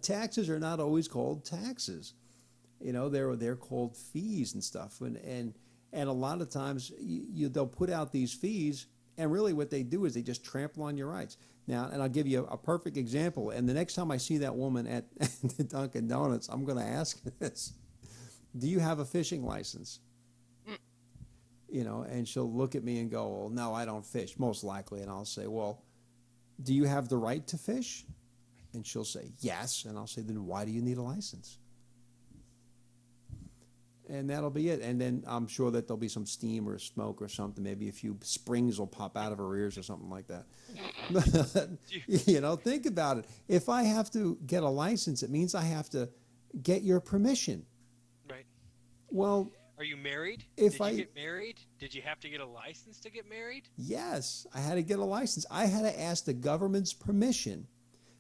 taxes are not always called taxes. You know, they're called fees and stuff, and a lot of times they'll put out these fees, and really what they do is they just trample on your rights. Now, and I'll give you a perfect example. And the next time I see that woman at the Dunkin' Donuts, I'm going to ask this: do you have a fishing license? You know, and she'll look at me and go, well, no, I don't fish, most likely. And I'll say, well, do you have the right to fish? And she'll say, yes. And I'll say, then why do you need a license? And that'll be it. And then I'm sure that there'll be some steam or smoke or something. Maybe a few springs will pop out of her ears or something like that. You know, think about it. If I have to get a license, it means I have to get your permission. Right. Well, are you married? Did you get married? Did you have to get a license to get married? Yes, I had to get a license. I had to ask the government's permission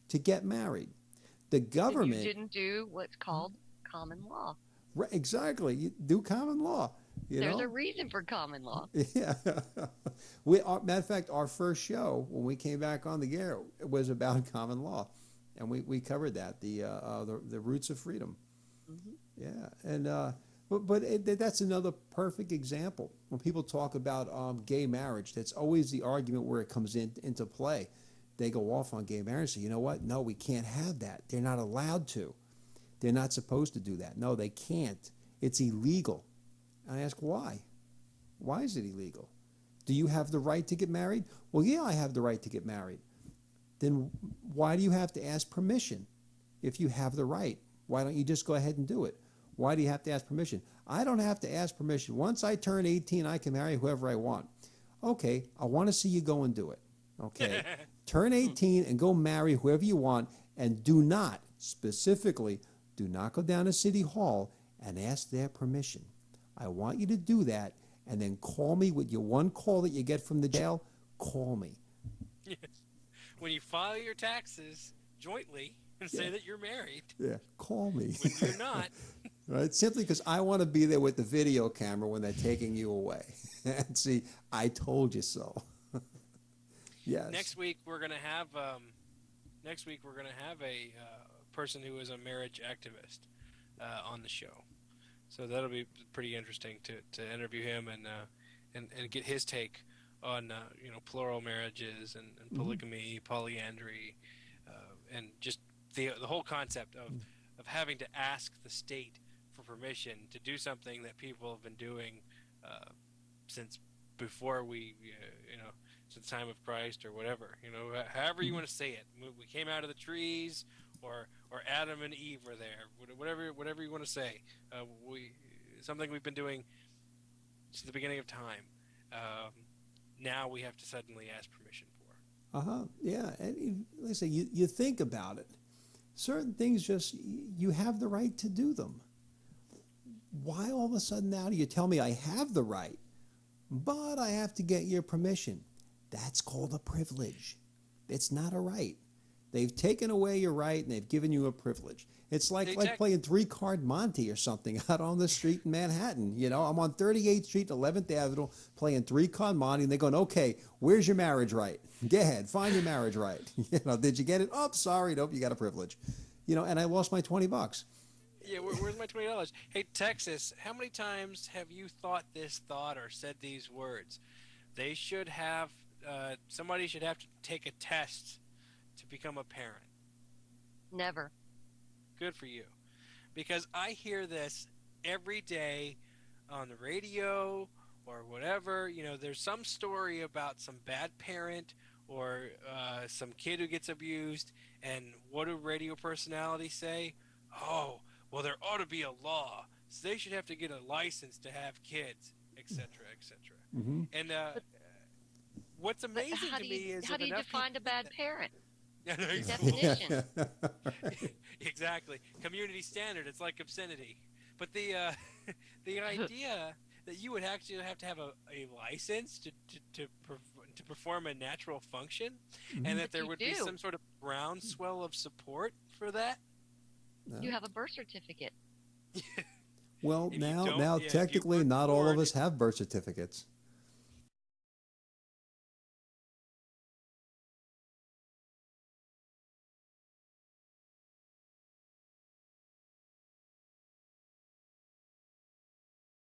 to get married. The government... And you didn't do what's called common law. Right, exactly. You do common law. There's a reason for common law. Yeah. Matter of fact, our first show, when we came back on the air, was about common law. And we covered that, the roots of freedom. Mm-hmm. Yeah. And... But that's another perfect example. When people talk about gay marriage, that's always the argument where it comes into play. They go off on gay marriage and say, you know what? No, we can't have that. They're not allowed to. They're not supposed to do that. No, they can't. It's illegal. And I ask, why? Why is it illegal? Do you have the right to get married? Well, yeah, I have the right to get married. Then why do you have to ask permission if you have the right? Why don't you just go ahead and do it? Why do you have to ask permission? I don't have to ask permission. Once I turn 18, I can marry whoever I want. Okay, I want to see you go and do it. Okay, turn 18 and go marry whoever you want, and do not, specifically, do not go down to City Hall and ask their permission. I want you to do that, and then call me with your one call that you get from the jail. Call me. Yes. When you file your taxes jointly and say that you're married. Yeah, call me. When you're not. Right? Simply because I want to be there with the video camera when they're taking you away. And see, I told you so. Yes. Next week we're going to have a person who is a marriage activist on the show. So that'll be pretty interesting to interview him and get his take on plural marriages and polygamy, polyandry, and just the whole concept of having to ask the state for permission to do something that people have been doing since before since the time of Christ or whatever, however you want to say it. We came out of the trees, or Adam and Eve were there, whatever you want to say. Something we've been doing since the beginning of time. Now we have to suddenly ask permission for. Yeah, and like I say, you think about it. Certain things you have the right to do them. Why all of a sudden now do you tell me I have the right, but I have to get your permission? That's called a privilege. It's not a right. They've taken away your right and they've given you a privilege. It's like playing three-card Monte or something out on the street in Manhattan. I'm on 38th Street, 11th Avenue, playing three-card Monte, and they're going, okay, where's your marriage right? Go ahead, find your marriage right. Did you get it? Oh, sorry, nope, you got a privilege. And I lost my $20. Yeah, where's my $20? Hey, Texas, how many times have you thought this thought or said these words? They should have, somebody should have to take a test to become a parent. Never. Good for you. Because I hear this every day on the radio or whatever. There's some story about some bad parent or some kid who gets abused, and what do radio personalities say? Oh, well, there ought to be a law, so they should have to get a license to have kids, etc., etc. Mm-hmm. And what's amazing to me is how do you define a bad parent? Definition. Exactly. Community standard. It's like obscenity. But the idea that you would actually have to have a license to perform a natural function, and that there would be some sort of groundswell of support for that. You have a birth certificate. Well, now technically not all of us have birth certificates.